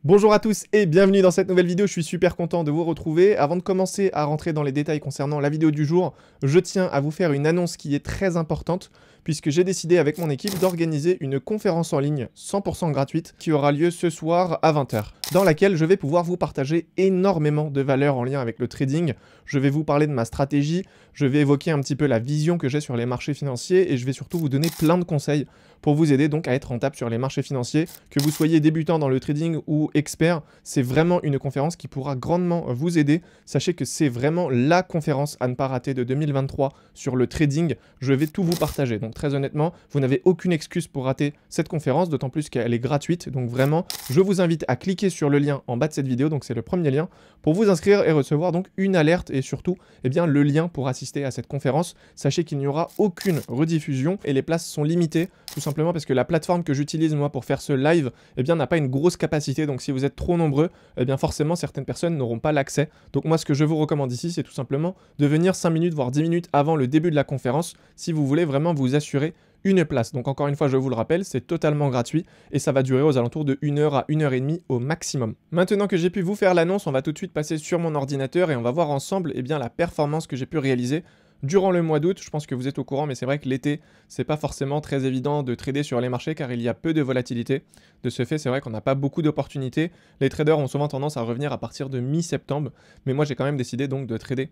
Bonjour à tous et bienvenue dans cette nouvelle vidéo, je suis super content de vous retrouver. Avant de commencer à rentrer dans les détails concernant la vidéo du jour, je tiens à vous faire une annonce qui est très importante puisque j'ai décidé avec mon équipe d'organiser une conférence en ligne 100% gratuite qui aura lieu ce soir à 20 h, dans laquelle je vais pouvoir vous partager énormément de valeurs en lien avec le trading. Je vais vous parler de ma stratégie, je vais évoquer un petit peu la vision que j'ai sur les marchés financiers et je vais surtout vous donner plein de conseils pour vous aider donc à être rentable sur les marchés financiers. Que vous soyez débutant dans le trading ou expert, c'est vraiment une conférence qui pourra grandement vous aider. Sachez que c'est vraiment la conférence à ne pas rater de 2023 sur le trading. Je vais tout vous partager. Donc très honnêtement, vous n'avez aucune excuse pour rater cette conférence, d'autant plus qu'elle est gratuite. Donc vraiment, je vous invite à cliquer sur le lien en bas de cette vidéo. Donc c'est le premier lien pour vous inscrire et recevoir donc une alerte et surtout le lien pour assister à cette conférence. Sachez qu'il n'y aura aucune rediffusion et les places sont limitées, tout simplement parce que la plateforme que j'utilise moi pour faire ce live n'a pas une grosse capacité. Donc si vous êtes trop nombreux, forcément certaines personnes n'auront pas l'accès. Donc moi ce que je vous recommande ici, c'est tout simplement de venir 5 minutes voire 10 minutes avant le début de la conférence si vous voulez vraiment vous assurer une place. Donc encore une fois, je vous le rappelle, c'est totalement gratuit et ça va durer aux alentours de 1 heure à 1 heure et demie au maximum. Maintenant que j'ai pu vous faire l'annonce, on va tout de suite passer sur mon ordinateur et on va voir ensemble la performance que j'ai pu réaliser durant le mois d'août. Je pense que vous êtes au courant, mais c'est vrai que l'été, c'est pas forcément très évident de trader sur les marchés car il y a peu de volatilité. De ce fait, c'est vrai qu'on n'a pas beaucoup d'opportunités. Les traders ont souvent tendance à revenir à partir de mi-septembre, mais moi j'ai quand même décidé donc de trader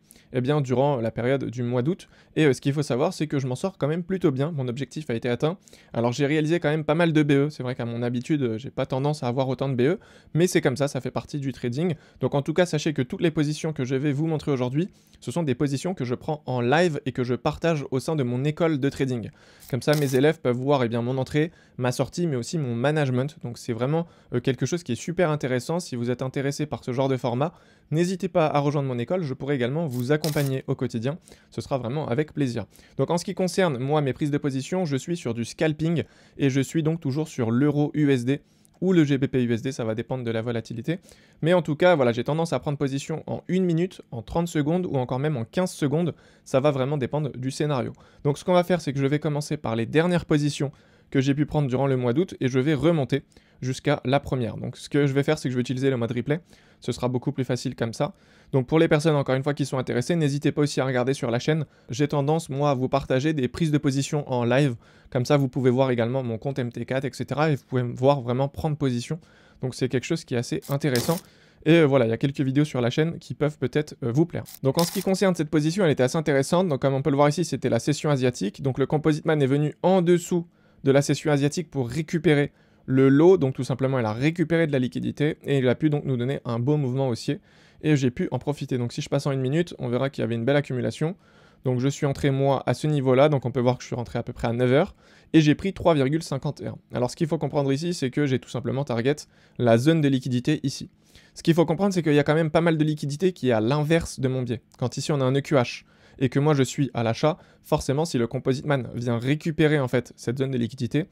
durant la période du mois d'août. Et ce qu'il faut savoir, c'est que je m'en sors quand même plutôt bien. Mon objectif a été atteint. Alors j'ai réalisé quand même pas mal de BE. C'est vrai qu'à mon habitude, j'ai pas tendance à avoir autant de BE, mais c'est comme ça fait partie du trading. Donc en tout cas, sachez que toutes les positions que je vais vous montrer aujourd'hui, ce sont des positions que je prends en live et que je partage au sein de mon école de trading. Comme ça, mes élèves peuvent voir mon entrée, ma sortie, mais aussi mon management. Donc c'est vraiment quelque chose qui est super intéressant. Si vous êtes intéressé par ce genre de format, n'hésitez pas à rejoindre mon école. Je pourrai également vous accompagner au quotidien. Ce sera vraiment avec plaisir. Donc en ce qui concerne, moi, mes prises de position, je suis sur du scalping et je suis donc toujours sur l'euro USD ou le GBP USD, ça va dépendre de la volatilité. Mais en tout cas, voilà, j'ai tendance à prendre position en 1 minute, en 30 secondes ou encore même en 15 secondes. Ça va vraiment dépendre du scénario. Donc ce qu'on va faire, c'est que je vais commencer par les dernières positions que j'ai pu prendre durant le mois d'août et je vais remonter jusqu'à la première. Donc ce que je vais faire, c'est que je vais utiliser le mode replay. Ce sera beaucoup plus facile comme ça. Donc pour les personnes, encore une fois, qui sont intéressées, n'hésitez pas aussi à regarder sur la chaîne. J'ai tendance, moi, à vous partager des prises de position en live. Comme ça, vous pouvez voir également mon compte MT4, etc. Et vous pouvez me voir vraiment prendre position. Donc c'est quelque chose qui est assez intéressant. Et voilà, il y a quelques vidéos sur la chaîne qui peuvent peut-être vous plaire. Donc en ce qui concerne cette position, elle était assez intéressante. Donc comme on peut le voir ici, c'était la session asiatique. Donc le Composite Man est venu en dessous de la session asiatique pour récupérer le lot. Donc tout simplement, elle a récupéré de la liquidité et il a pu donc nous donner un beau mouvement haussier. Et j'ai pu en profiter. Donc si je passe en 1 minute, on verra qu'il y avait une belle accumulation. Donc je suis entré moi à ce niveau-là, donc on peut voir que je suis rentré à peu près à 9 h et j'ai pris 3,51. Alors ce qu'il faut comprendre ici, c'est que j'ai tout simplement target la zone de liquidité ici. Ce qu'il faut comprendre, c'est qu'il y a quand même pas mal de liquidité qui est à l'inverse de mon biais. Quand ici on a un EQH et que moi je suis à l'achat, forcément si le Composite Man vient récupérer en fait cette zone de liquidité,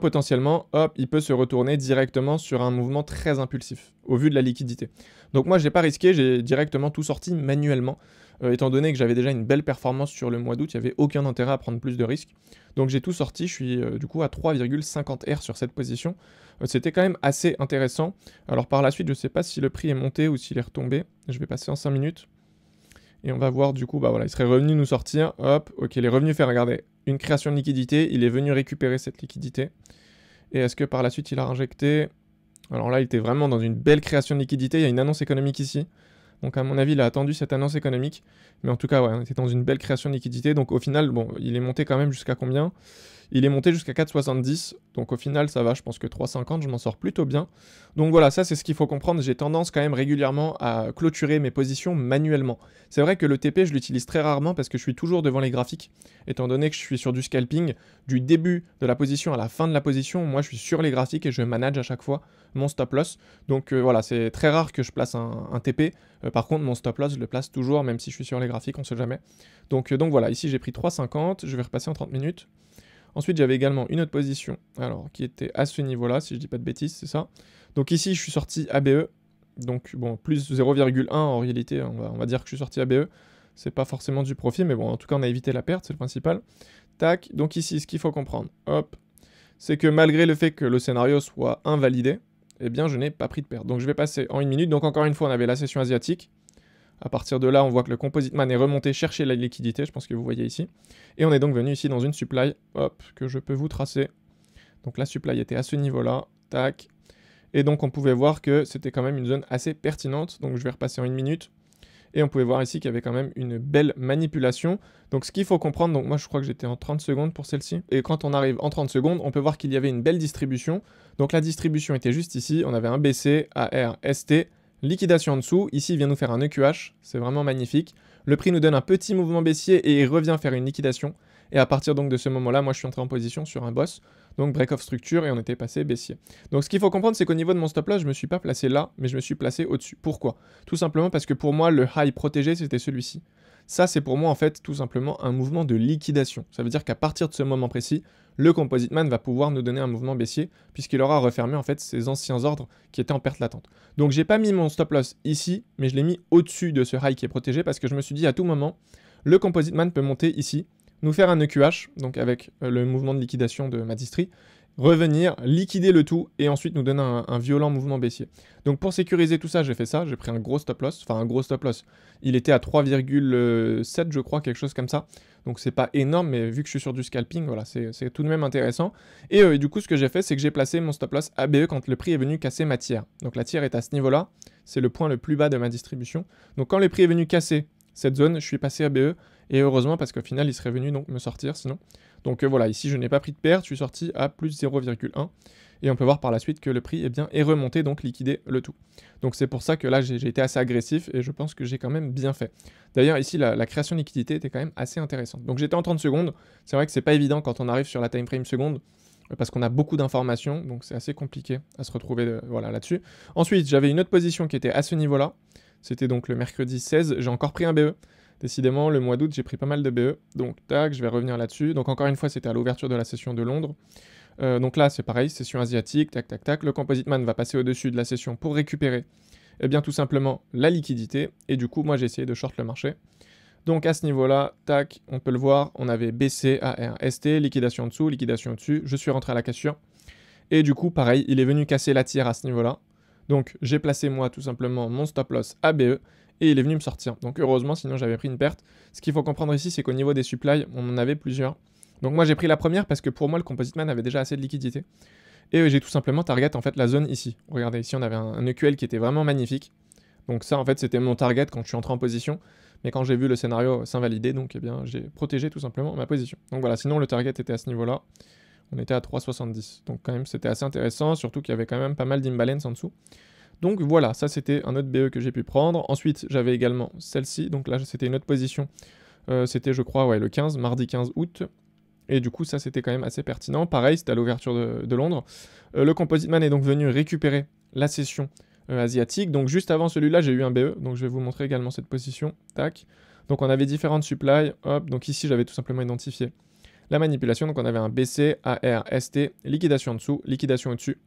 potentiellement, hop, il peut se retourner directement sur un mouvement très impulsif au vu de la liquidité. Donc moi j'ai pas risqué, j'ai directement tout sorti manuellement. Étant donné que j'avais déjà une belle performance sur le mois d'août, il n'y avait aucun intérêt à prendre plus de risques. Donc j'ai tout sorti, je suis du coup à 3,50 R sur cette position. C'était quand même assez intéressant. Alors par la suite, je ne sais pas si le prix est monté ou s'il est retombé. Je vais passer en 5 minutes. Et on va voir du coup, il serait revenu nous sortir. Hop, ok, il est revenu faire, regardez, une création de liquidité. Il est venu récupérer cette liquidité. Et est-ce que par la suite, il a injecté? Alors là, il était vraiment dans une belle création de liquidité. Il y a une annonce économique ici. Donc à mon avis, il a attendu cette annonce économique. Mais en tout cas, ouais, on était dans une belle création de liquidité. Donc au final, bon, il est monté quand même jusqu'à combien? Il est monté jusqu'à 4,70. Donc au final, ça va, je pense que 3,50, je m'en sors plutôt bien. Donc voilà, ça c'est ce qu'il faut comprendre. J'ai tendance quand même régulièrement à clôturer mes positions manuellement. C'est vrai que le TP, je l'utilise très rarement parce que je suis toujours devant les graphiques. Étant donné que je suis sur du scalping, du début de la position à la fin de la position, moi je suis sur les graphiques et je manage à chaque fois mon stop loss. Donc voilà, c'est très rare que je place un TP. Par contre, mon stop loss, je le place toujours, même si je suis sur les graphiques, on ne sait jamais. Donc voilà, ici j'ai pris 3,50. Je vais repasser en 30 minutes. Ensuite, j'avais également une autre position, alors qui était à ce niveau-là, si je dis pas de bêtises, c'est ça. Donc ici, je suis sorti ABE, donc bon, plus 0,1 en réalité, on va dire que je suis sorti ABE. C'est pas forcément du profit, mais bon, en tout cas, on a évité la perte, c'est le principal. Tac, donc ici, ce qu'il faut comprendre, hop, c'est que malgré le fait que le scénario soit invalidé, eh bien, je n'ai pas pris de perte. Donc, je vais passer en 1 minute. Donc, encore une fois, on avait la session asiatique. À partir de là, on voit que le Composite Man est remonté chercher la liquidité, je pense que vous voyez ici. Et on est donc venu ici dans une supply, hop, que je peux vous tracer. Donc, la supply était à ce niveau-là, tac. Et donc, on pouvait voir que c'était quand même une zone assez pertinente. Donc, je vais repasser en 1 minute. Et on pouvait voir ici qu'il y avait quand même une belle manipulation. Donc ce qu'il faut comprendre, donc moi je crois que j'étais en 30 secondes pour celle-ci. Et quand on arrive en 30 secondes, on peut voir qu'il y avait une belle distribution. Donc la distribution était juste ici. On avait un BC, AR, ST, liquidation en dessous. Ici il vient nous faire un EQH, c'est vraiment magnifique. Le prix nous donne un petit mouvement baissier et il revient faire une liquidation. Et à partir donc de ce moment-là, moi je suis entré en position sur un boss, donc break-off structure et on était passé baissier. Donc ce qu'il faut comprendre, c'est qu'au niveau de mon stop loss, je ne me suis pas placé là, mais je me suis placé au-dessus. Pourquoi? Tout simplement parce que pour moi, le high protégé, c'était celui-ci. Ça, c'est pour moi en fait tout simplement un mouvement de liquidation. Ça veut dire qu'à partir de ce moment précis, le Composite Man va pouvoir nous donner un mouvement baissier puisqu'il aura refermé en fait ses anciens ordres qui étaient en perte latente. Donc j'ai pas mis mon stop loss ici, mais je l'ai mis au-dessus de ce high qui est protégé parce que je me suis dit à tout moment, le Composite Man peut monter ici, nous faire un EQH, donc avec le mouvement de liquidation de ma distri, revenir, liquider le tout et ensuite nous donner un violent mouvement baissier. Donc pour sécuriser tout ça, j'ai fait ça, j'ai pris un gros stop loss, enfin un gros stop loss. Il était à 3,7 je crois, quelque chose comme ça. Donc c'est pas énorme, mais vu que je suis sur du scalping, voilà, c'est tout de même intéressant. Et du coup, ce que j'ai fait, c'est que j'ai placé mon stop loss ABE quand le prix est venu casser ma tiers. Donc la tiers est à ce niveau-là, c'est le point le plus bas de ma distribution. Donc quand le prix est venu casser cette zone, je suis passé ABE. Et heureusement, parce qu'au final, il serait venu donc me sortir sinon. Donc voilà, ici, je n'ai pas pris de perte, je suis sorti à plus 0,1. Et on peut voir par la suite que le prix est remonté, donc liquidé le tout. Donc c'est pour ça que là, j'ai été assez agressif et je pense que j'ai quand même bien fait. D'ailleurs, ici, la création de liquidité était quand même assez intéressante. Donc j'étais en 30 secondes. C'est vrai que c'est pas évident quand on arrive sur la time frame seconde parce qu'on a beaucoup d'informations, donc c'est assez compliqué à se retrouver voilà, là-dessus. Ensuite, j'avais une autre position qui était à ce niveau-là. C'était donc le mercredi 16. J'ai encore pris un BE. Décidément, le mois d'août, j'ai pris pas mal de BE. Donc, tac, je vais revenir là-dessus. Donc, encore une fois, c'était à l'ouverture de la session de Londres. Donc là, c'est pareil, session asiatique, tac, tac, tac. Le Composite Man va passer au-dessus de la session pour récupérer, eh bien, tout simplement, la liquidité. Et du coup, moi, j'ai essayé de short le marché. Donc, à ce niveau-là, tac, on peut le voir, on avait BC, AR, ST, liquidation en dessous, liquidation au-dessus. Je suis rentré à la cassure. Et du coup, pareil, il est venu casser la tiers à ce niveau-là. Donc, j'ai placé, moi, tout simplement, mon stop loss ABE. Et il est venu me sortir. Donc heureusement, sinon j'avais pris une perte. Ce qu'il faut comprendre ici, c'est qu'au niveau des supplies, on en avait plusieurs. Donc moi j'ai pris la première parce que pour moi le Composite Man avait déjà assez de liquidité. Et j'ai tout simplement target en fait la zone ici. Regardez, ici on avait un EQL qui était vraiment magnifique. Donc ça en fait c'était mon target quand je suis entré en position. Mais quand j'ai vu le scénario s'invalider, donc eh bien j'ai protégé tout simplement ma position. Donc voilà, sinon le target était à ce niveau-là. On était à 3,70. Donc quand même c'était assez intéressant, surtout qu'il y avait quand même pas mal d'imbalance en dessous. Donc voilà, ça c'était un autre BE que j'ai pu prendre. Ensuite, j'avais également celle-ci. Donc là, c'était une autre position. C'était, je crois, ouais, le 15, mardi 15 août. Et du coup, ça c'était quand même assez pertinent. Pareil, c'était à l'ouverture de Londres. Le Composite Man est donc venu récupérer la session asiatique. Donc juste avant celui-là, j'ai eu un BE. Donc je vais vous montrer également cette position. Tac. Donc on avait différentes supplies. Hop. Donc ici, j'avais tout simplement identifié la manipulation. Donc on avait un BC, AR, ST, liquidation en dessous, liquidation au-dessus.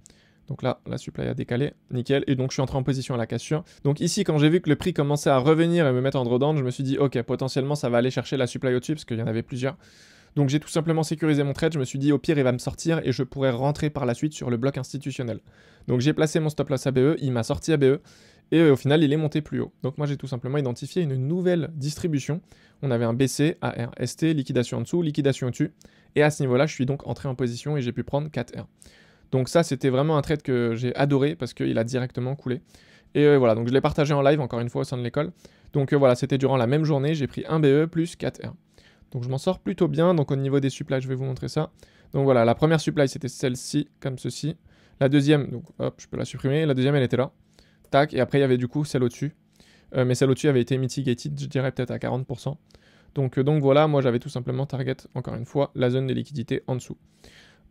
Donc là, la supply a décalé, nickel. Et donc, je suis entré en position à la cassure. Donc ici, quand j'ai vu que le prix commençait à revenir et me mettre en drawdown, je me suis dit, ok, potentiellement, ça va aller chercher la supply au-dessus, parce qu'il y en avait plusieurs. Donc j'ai tout simplement sécurisé mon trade. Je me suis dit, au pire, il va me sortir et je pourrais rentrer par la suite sur le bloc institutionnel. Donc j'ai placé mon stop loss ABE, il m'a sorti ABE. Et au final, il est monté plus haut. Donc moi, j'ai tout simplement identifié une nouvelle distribution. On avait un BC, AR, ST, liquidation en dessous, liquidation au-dessus. Et à ce niveau-là, je suis donc entré en position et j'ai pu prendre 4R. Donc ça, c'était vraiment un trade que j'ai adoré parce qu'il a directement coulé. Et voilà, donc je l'ai partagé en live encore une fois au sein de l'école. Donc voilà, c'était durant la même journée, j'ai pris un BE plus 4R. Donc je m'en sors plutôt bien. Donc au niveau des supplies, je vais vous montrer ça. Donc voilà, la première supply, c'était celle-ci, comme ceci. La deuxième, donc hop, je peux la supprimer. La deuxième, elle était là. Tac, et après, il y avait du coup celle au-dessus. Mais celle au-dessus avait été mitigated, je dirais peut-être à 40%. Donc voilà, moi j'avais tout simplement target, encore une fois, la zone de liquidité en dessous.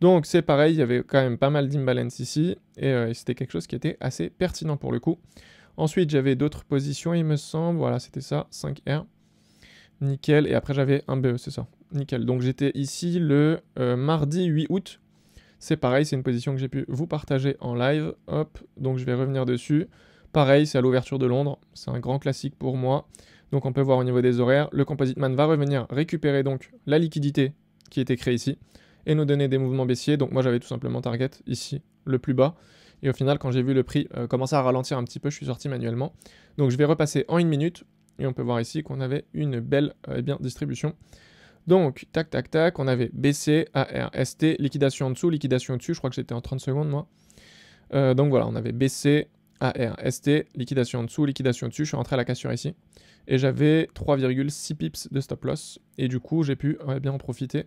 Donc c'est pareil, il y avait quand même pas mal d'imbalance ici, et c'était quelque chose qui était assez pertinent pour le coup. Ensuite j'avais d'autres positions il me semble, voilà c'était ça, 5R, nickel, et après j'avais un BE, c'est ça, nickel. Donc j'étais ici le mardi 8 août, c'est pareil, c'est une position que j'ai pu vous partager en live, hop, donc je vais revenir dessus. Pareil, c'est à l'ouverture de Londres, c'est un grand classique pour moi. Donc on peut voir au niveau des horaires, le Composite Man va revenir récupérer donc la liquidité qui était créée ici et nous donner des mouvements baissiers. Donc moi j'avais tout simplement target ici, le plus bas. Et au final, quand j'ai vu le prix commencer à ralentir un petit peu, je suis sorti manuellement. Donc je vais repasser en 1 minute et on peut voir ici qu'on avait une belle distribution. Donc tac tac tac, on avait BC, AR, ST, liquidation en dessous, liquidation au-dessus. Je crois que j'étais en 30 secondes moi. Donc voilà, on avait BC, AR, ST, liquidation en dessous, liquidation au-dessus. Je suis rentré à la cassure ici. Et j'avais 3,6 pips de stop loss. Et du coup, j'ai pu bien en profiter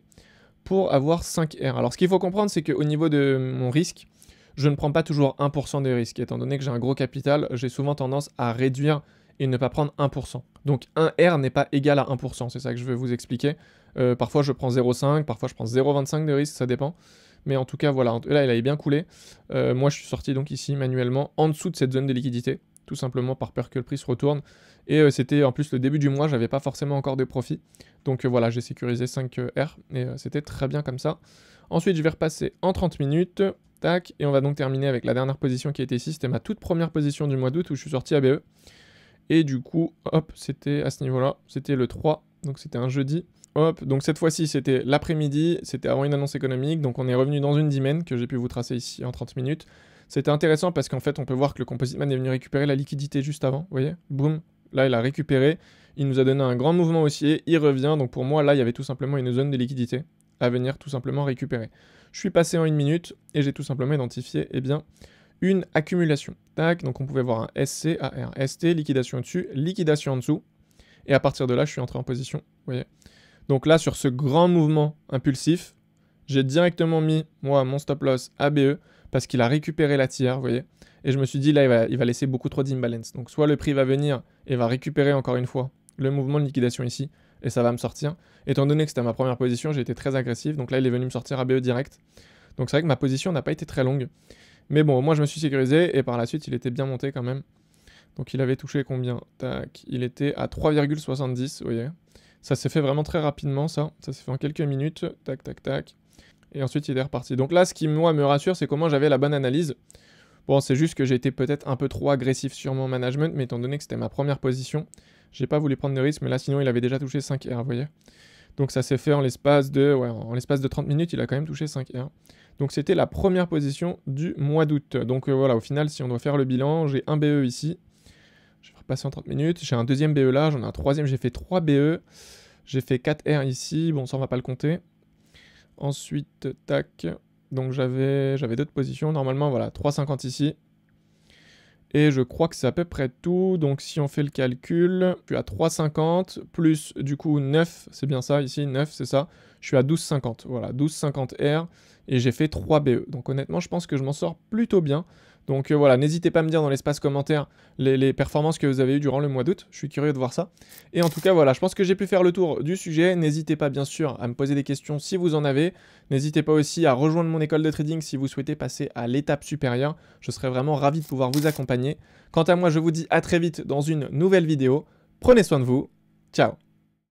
pour avoir 5 R. Alors, ce qu'il faut comprendre, c'est qu'au niveau de mon risque, je ne prends pas toujours 1% de risque. Étant donné que j'ai un gros capital, j'ai souvent tendance à réduire et ne pas prendre 1%. Donc, 1 R n'est pas égal à 1%. C'est ça que je veux vous expliquer. Parfois, je prends 0,5, parfois, je prends 0,25 de risque, ça dépend. Mais en tout cas, voilà. Là, il avait bien coulé. Moi, je suis sorti donc ici manuellement en dessous de cette zone de liquidité. Tout simplement par peur que le prix se retourne. Et c'était en plus le début du mois, j'avais pas forcément encore de profit. Donc voilà, j'ai sécurisé 5 R et c'était très bien comme ça. Ensuite, je vais repasser en 30 minutes. Tac, et on va donc terminer avec la dernière position qui était ici. C'était ma toute première position du mois d'août où je suis sorti ABE. Et du coup, hop, c'était à ce niveau-là. C'était le 3, donc c'était un jeudi. Hop, donc cette fois-ci, c'était l'après-midi. C'était avant une annonce économique. Donc on est revenu dans une dizaine que j'ai pu vous tracer ici en 30 minutes. C'était intéressant parce qu'en fait, on peut voir que le Composite Man est venu récupérer la liquidité juste avant. Vous voyez, boum. Là, il a récupéré. Il nous a donné un grand mouvement haussier. Il revient. Donc pour moi, là, il y avait tout simplement une zone de liquidité à venir tout simplement récupérer. Je suis passé en 1 minute et j'ai tout simplement identifié une accumulation. Tac, donc on pouvait voir un SC, AR, ST, liquidation au-dessus, liquidation en dessous. Et à partir de là, je suis entré en position. Vous voyez. Donc là, sur ce grand mouvement impulsif, j'ai directement mis, moi, mon stop loss ABE parce qu'il a récupéré la tiers, vous voyez. Et je me suis dit, là, il va laisser beaucoup trop d'imbalance. Donc soit le prix va venir et va récupérer encore une fois le mouvement de liquidation ici, et ça va me sortir. Étant donné que c'était ma première position, j'ai été très agressif. Donc là, il est venu me sortir ABE direct. Donc c'est vrai que ma position n'a pas été très longue. Mais bon, moi, je me suis sécurisé, et par la suite, il était bien monté quand même. Donc il avait touché combien? Tac, il était à 3,70, vous voyez. Ça s'est fait vraiment très rapidement, ça. Ça s'est fait en quelques minutes. Tac, tac, tac. Et ensuite, il est reparti. Donc là, ce qui, moi, me rassure, c'est comment j'avais la bonne analyse. Bon, c'est juste que j'ai été peut-être un peu trop agressif sur mon management, mais étant donné que c'était ma première position, j'ai pas voulu prendre de risque, mais là, sinon, il avait déjà touché 5 R, vous voyez. Donc ça s'est fait en l'espace de, en l'espace de 30 minutes, il a quand même touché 5 R. Donc c'était la première position du mois d'août. Donc voilà, au final, si on doit faire le bilan, j'ai un BE ici. Je vais repasser en 30 minutes. J'ai un deuxième BE là, j'en ai un troisième, j'ai fait 3 BE. J'ai fait 4 R ici, bon, ça, on va pas le compter. Ensuite, tac, donc j'avais d'autres positions, normalement, voilà, 3,50 ici. Et je crois que c'est à peu près tout, donc si on fait le calcul, je suis à 3,50, plus du coup 9, c'est bien ça ici, 9, c'est ça. Je suis à 12,50, voilà, 12,50 R, et j'ai fait 3 BE. Donc honnêtement, je pense que je m'en sors plutôt bien. Donc voilà, n'hésitez pas à me dire dans l'espace commentaire les performances que vous avez eues durant le mois d'août. Je suis curieux de voir ça. Et en tout cas, voilà, je pense que j'ai pu faire le tour du sujet. N'hésitez pas, bien sûr, à me poser des questions si vous en avez. N'hésitez pas aussi à rejoindre mon école de trading si vous souhaitez passer à l'étape supérieure. Je serais vraiment ravi de pouvoir vous accompagner. Quant à moi, je vous dis à très vite dans une nouvelle vidéo. Prenez soin de vous. Ciao.